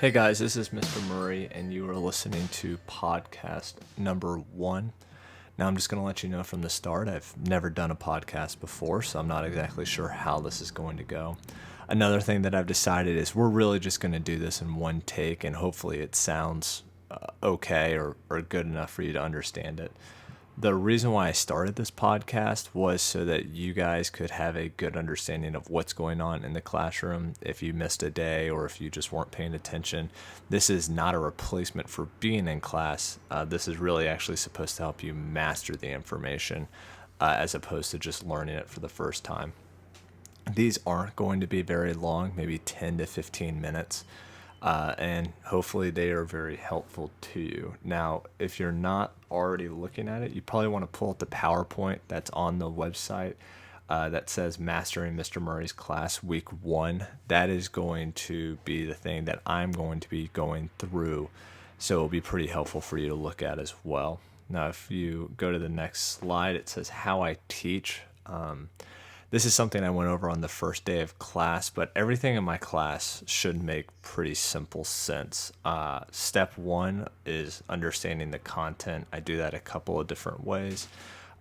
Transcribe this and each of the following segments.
Hey guys, this is Mr. Murray, and you are listening to podcast number 1. Now, I'm just going to let you know from the start, I've never done a podcast before, so I'm not exactly sure how this is going to go. Another thing that I've decided is we're really just going to do this in one take, and hopefully it sounds okay or good enough for you to understand it. The reason why I started this podcast was so that you guys could have a good understanding of what's going on in the classroom. If you missed a day or if you just weren't paying attention, this is not a replacement for being in class. This is really actually supposed to help you master the information as opposed to just learning it for the first time. These aren't going to be very long, maybe 10 to 15 minutes. And hopefully they are very helpful to you. Now, if you're not already looking at it, you probably want to pull up the PowerPoint that's on the website that says Mastering Mr. Murray's Class Week 1. That is going to be the thing that I'm going to be going through, so it'll be pretty helpful for you to look at as well. Now, if you go to the next slide, it says How I Teach. This is something I went over on the first day of class, but everything in my class should make pretty simple sense. Step 1 is understanding the content. I do that a couple of different ways.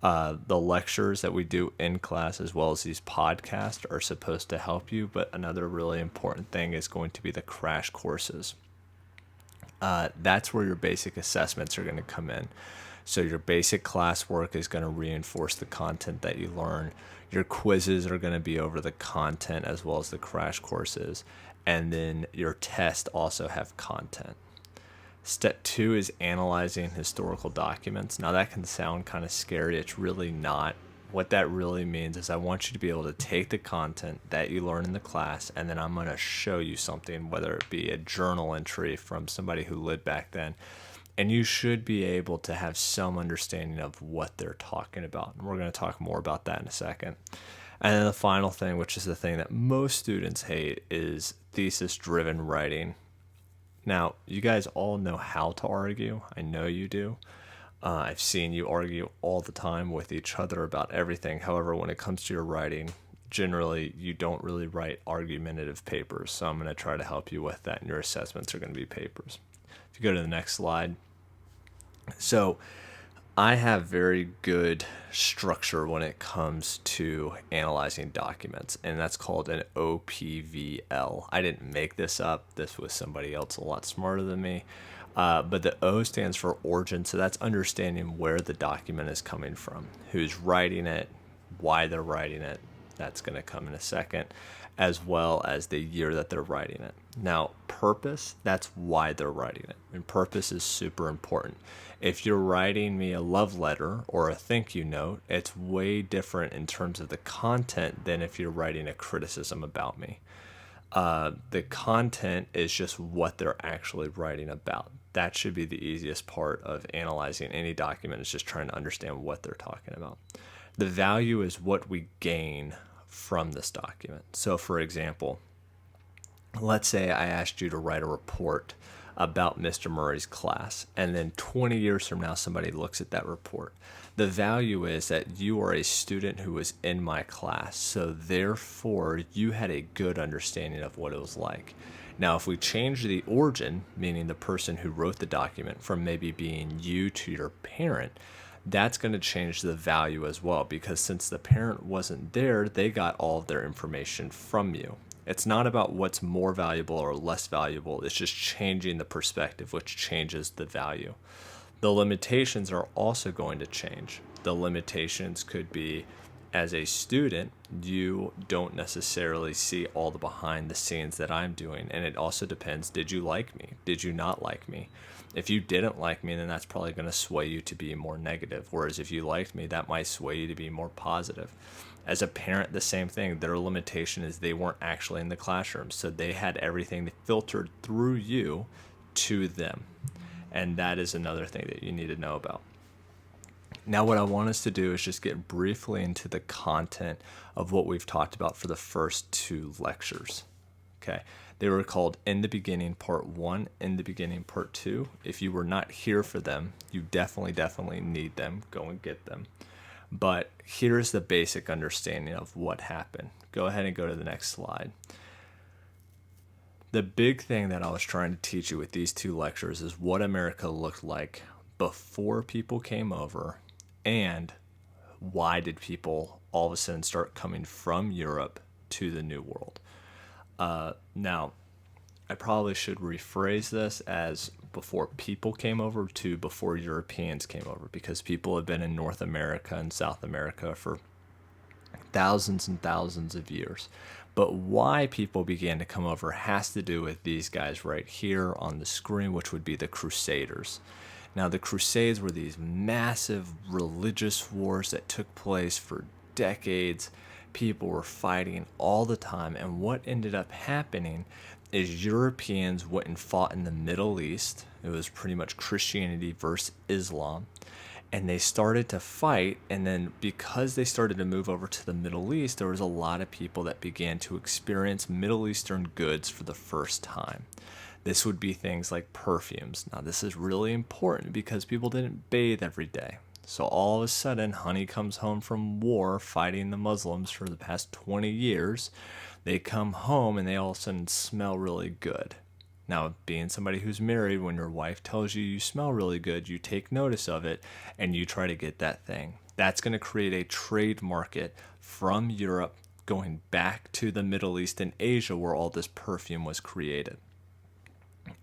The lectures that we do in class as well as these podcasts are supposed to help you, but another really important thing is going to be the crash courses. That's where your basic assessments are going to come in. So your basic classwork is going to reinforce the content that you learn. Your quizzes are going to be over the content as well as the crash courses. And then your tests also have content. Step 2 is analyzing historical documents. Now that can sound kind of scary. It's really not. What that really means is I want you to be able to take the content that you learn in the class, and then I'm going to show you something, whether it be a journal entry from somebody who lived back then. And you should be able to have some understanding of what they're talking about. And we're going to talk more about that in a second. And then the final thing, which is the thing that most students hate, is thesis-driven writing. Now, you guys all know how to argue. I know you do. I've seen you argue all the time with each other about everything. However, when it comes to your writing, generally you don't really write argumentative papers. So I'm going to try to help you with that, and your assessments are going to be papers. If you go to the next slide. So I have very good structure when it comes to analyzing documents, and that's called an OPVL. I didn't make this up. This was somebody else a lot smarter than me. But the O stands for origin, so that's understanding where the document is coming from, who's writing it, why they're writing it. That's going to come in a second, as well as the year that they're writing it. Now, purpose, that's why they're writing it. And purpose is super important. If you're writing me a love letter or a thank you note, it's way different in terms of the content than if you're writing a criticism about me. The content is just what they're actually writing about. That should be the easiest part of analyzing any document, is just trying to understand what they're talking about. The value is what we gain from this document. So for example, let's say I asked you to write a report about Mr. Murray's class, and then 20 years from now somebody looks at that report. The value is that you are a student who was in my class, so therefore you had a good understanding of what it was like. Now, if we change the origin, meaning the person who wrote the document, from maybe being you to your parent, that's going to change the value as well, because since the parent wasn't there, they got all of their information from you. It's not about what's more valuable or less valuable. It's just changing the perspective, which changes the value. The limitations are also going to change. The limitations could be, as a student, you don't necessarily see all the behind the scenes that I'm doing. And it also depends, did you like me? Did you not like me? If you didn't like me, then that's probably going to sway you to be more negative. Whereas if you liked me, that might sway you to be more positive. As a parent, the same thing. Their limitation is they weren't actually in the classroom. So they had everything filtered through you to them. And that is another thing that you need to know about. Now, what I want us to do is just get briefly into the content of what we've talked about for the first 2 lectures. Okay, they were called In the Beginning Part 1, In the Beginning Part 2. If you were not here for them, you definitely need them. Go and get them. But here's the basic understanding of what happened. Go ahead and go to the next slide. The big thing that I was trying to teach you with these two lectures is what America looked like before people came over, and why did people all of a sudden start coming from Europe to the New World. Now, I probably should rephrase this as before people came over to before Europeans came over, because people have been in North America and South America for thousands and thousands of years. But why people began to come over has to do with these guys right here on the screen, which would be the Crusaders. Now, the Crusades were these massive religious wars that took place for decades. People were fighting all the time, and what ended up happening is Europeans went and fought in the Middle East. It was pretty much Christianity versus Islam, and they started to fight. And then because they started to move over to the Middle East, there was a lot of people that began to experience Middle Eastern goods for the first time. This would be things like perfumes. Now, this is really important because people didn't bathe every day. So all of a sudden, honey comes home from war fighting the Muslims for the past 20 years. They come home and they all of a sudden smell really good. Now, being somebody who's married, when your wife tells you you smell really good, you take notice of it and you try to get that thing. That's going to create a trade market from Europe going back to the Middle East and Asia, where all this perfume was created.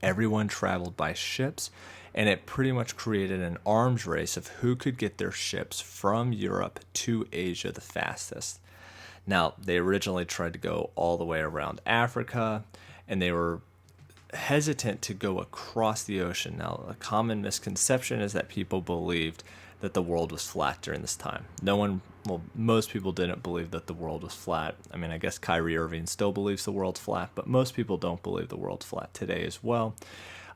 Everyone traveled by ships, and it pretty much created an arms race of who could get their ships from Europe to Asia the fastest. Now, they originally tried to go all the way around Africa, and they were hesitant to go across the ocean. Now, a common misconception is that people believed that the world was flat during this time. Most people didn't believe that the world was flat. I mean, I guess Kyrie Irving still believes the world's flat, but most people don't believe the world's flat today as well.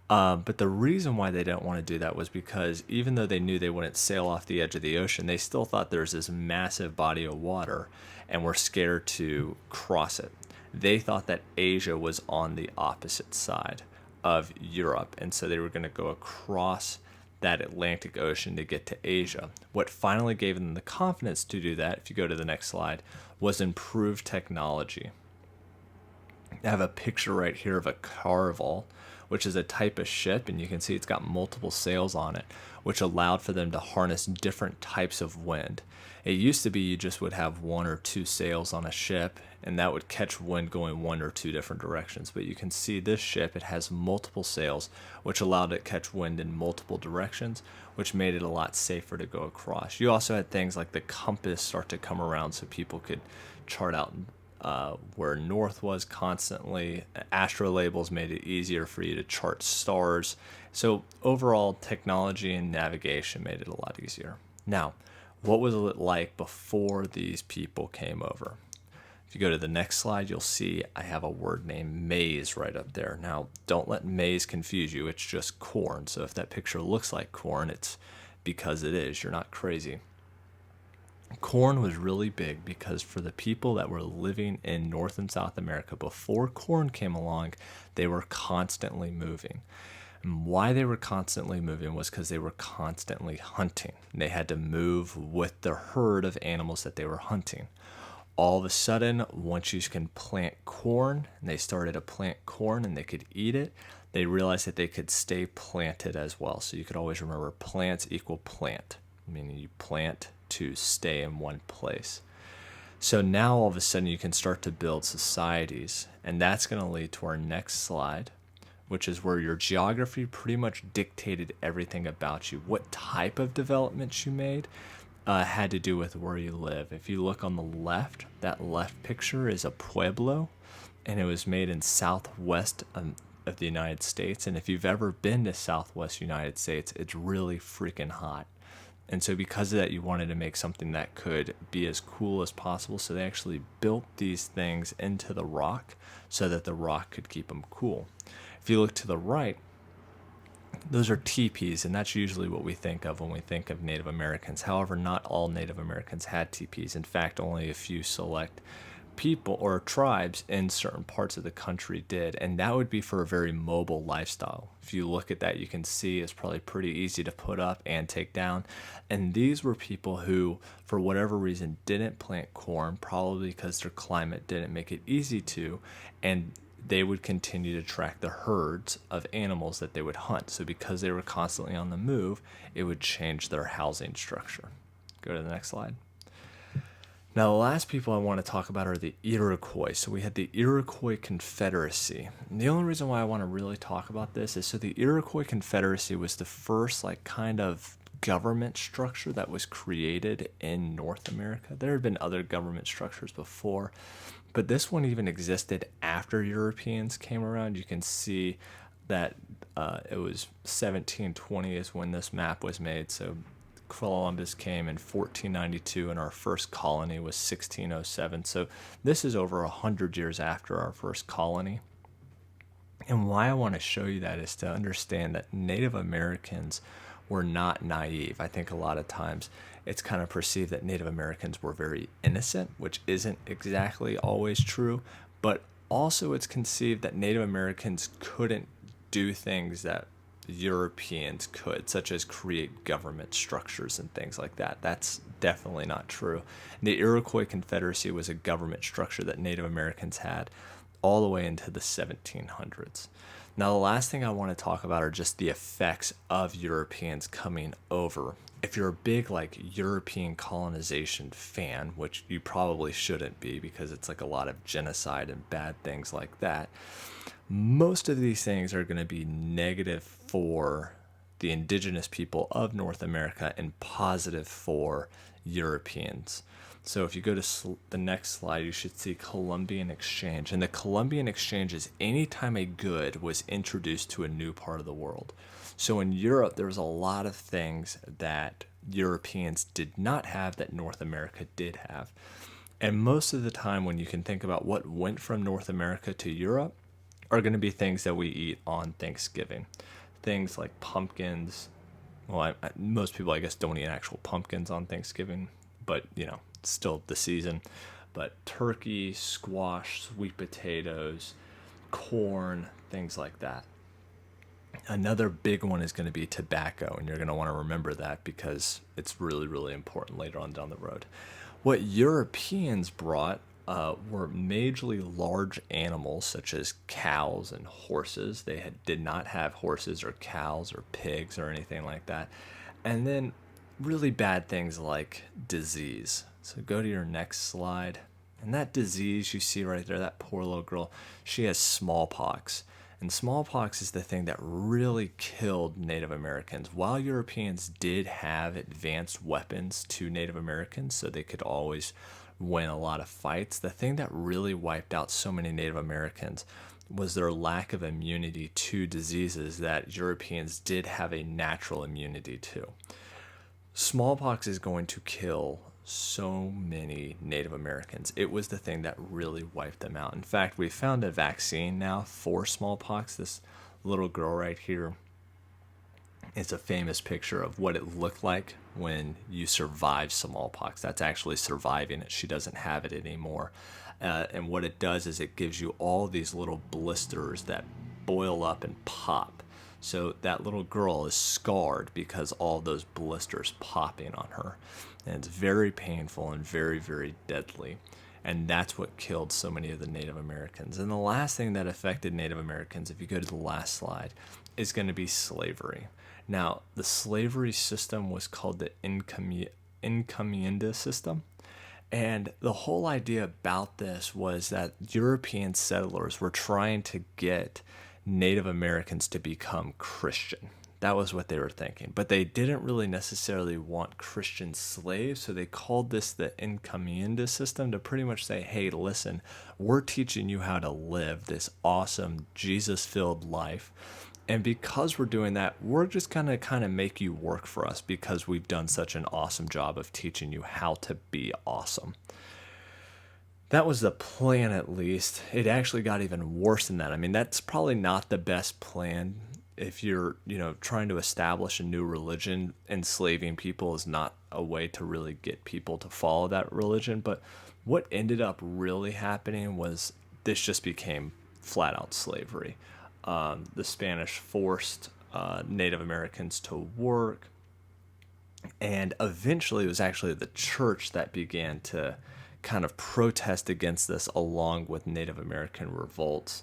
But the reason why they didn't want to do that was because even though they knew they wouldn't sail off the edge of the ocean, they still thought there was this massive body of water and were scared to cross it. They thought that Asia was on the opposite side of Europe, and so they were going to go across that Atlantic Ocean to get to Asia. What finally gave them the confidence to do that, if you go to the next slide, was improved technology. I have a picture right here of a carvel, which is a type of ship, and you can see it's got multiple sails on it, which allowed for them to harness different types of wind. It used to be you just would have one or two sails on a ship, and that would catch wind going one or two different directions. But you can see this ship, it has multiple sails, which allowed it to catch wind in multiple directions, which made it a lot safer to go across. You also had things like the compass start to come around so people could chart out where north was constantly. Astrolabels made it easier for you to chart stars. So overall, technology and navigation made it a lot easier. Now, what was it like before these people came over? If you go to the next slide, you'll see I have a word named maize right up there. Now, don't let maize confuse you. It's just corn. So if that picture looks like corn, it's because it is. You're not crazy. Corn was really big because for the people that were living in North and South America before corn came along, they were constantly moving. And why they were constantly moving was because they were constantly hunting. They had to move with the herd of animals that they were hunting. All of a sudden, once you can plant corn, and they started to plant corn and they could eat it, they realized that they could stay planted as well. So you could always remember plants equal plant, meaning you plant to stay in one place. So now all of a sudden you can start to build societies, and that's going to lead to our next slide, which is where your geography pretty much dictated everything about you. What type of developments you made had to do with where you live. If you look on the left, that left picture is a pueblo, and it was made in southwest of the United States. And if you've ever been to southwest United States, it's really freaking hot. And so because of that, you wanted to make something that could be as cool as possible. So they actually built these things into the rock so that the rock could keep them cool. If you look to the right, those are teepees, and that's usually what we think of when we think of Native Americans. However, not all Native Americans had teepees. In fact, only a few select people or tribes in certain parts of the country did, and that would be for a very mobile lifestyle. If you look at that, you can see it's probably pretty easy to put up and take down. And these were people who, for whatever reason, didn't plant corn, probably because their climate didn't make it easy to, and they would continue to track the herds of animals that they would hunt. So because they were constantly on the move, it would change their housing structure. Go to the next slide. Now, the last people I want to talk about are the Iroquois. So we had the Iroquois Confederacy. And the only reason why I want to really talk about this is so the Iroquois Confederacy was the first kind of government structure that was created in North America. There had been other government structures before, but this one even existed after Europeans came around. You can see that it was 1720 is when this map was made. So Columbus came in 1492 and our first colony was 1607. So this is over 100 years after our first colony. And why I want to show you that is to understand that Native Americans were not naive. I think a lot of times it's kind of perceived that Native Americans were very innocent, which isn't exactly always true, but also it's conceived that Native Americans couldn't do things that Europeans could, such as create government structures and things like that. That's definitely not true. The Iroquois Confederacy was a government structure that Native Americans had all the way into the 1700s. Now, the last thing I want to talk about are just the effects of Europeans coming over. If you're a big European colonization fan, which you probably shouldn't be because it's a lot of genocide and bad things like that, most of these things are going to be negative for the indigenous people of North America and positive for Europeans. So if you go to the next slide, you should see Columbian Exchange. And the Columbian Exchange is anytime a good was introduced to a new part of the world. So in Europe, there was a lot of things that Europeans did not have that North America did have. And most of the time when you can think about what went from North America to Europe are going to be things that we eat on Thanksgiving. Things like pumpkins. Well, most people, I guess, don't eat actual pumpkins on Thanksgiving, but, still the season. But turkey, squash, sweet potatoes, corn, things like that. Another big one is going to be tobacco, and you're going to want to remember that because it's really, really important later on down the road. What Europeans brought were majorly large animals such as cows and horses. They did not have horses or cows or pigs or anything like that. And then really bad things like disease. So go to your next slide. And that disease you see right there, that poor little girl, she has smallpox. And smallpox is the thing that really killed Native Americans. While Europeans did have advanced weapons to Native Americans, so they could always win a lot of fights, the thing that really wiped out so many Native Americans was their lack of immunity to diseases that Europeans did have a natural immunity to. Smallpox is going to kill so many Native Americans. It was the thing that really wiped them out. In fact, we found a vaccine now for smallpox. This little girl right here is a famous picture of what it looked like when you survive smallpox. That's actually surviving it. She doesn't have it anymore. And what it does is it gives you all these little blisters that boil up and pop. So that little girl is scarred because all those blisters popping on her. And it's very painful and very, very deadly. And that's what killed so many of the Native Americans. And the last thing that affected Native Americans, if you go to the last slide, is going to be slavery. Now, the slavery system was called the encomienda system. And the whole idea about this was that European settlers were trying to get Native Americans to become Christian. That was what they were thinking. But they didn't really necessarily want Christian slaves, so they called this the encomienda system to pretty much say, hey, listen, we're teaching you how to live this awesome Jesus-filled life. And because we're doing that, we're just going to kind of make you work for us because we've done such an awesome job of teaching you how to be awesome. That was the plan, at least. It actually got even worse than that. I mean, that's probably not the best plan. If you're, trying to establish a new religion, enslaving people is not a way to really get people to follow that religion. But what ended up really happening was this just became flat out slavery. The Spanish forced Native Americans to work. And eventually it was actually the church that began to kind of protest against this along with Native American revolts.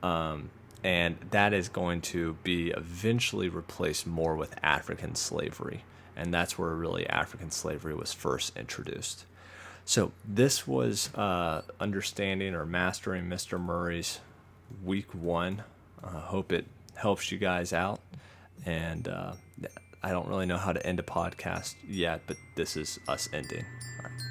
And that is going to be eventually replaced more with African slavery. And that's where really African slavery was first introduced. So this was understanding or mastering Mr. Murray's week one. Hope it helps you guys out. And I don't really know how to end a podcast yet, but this is us ending. All right.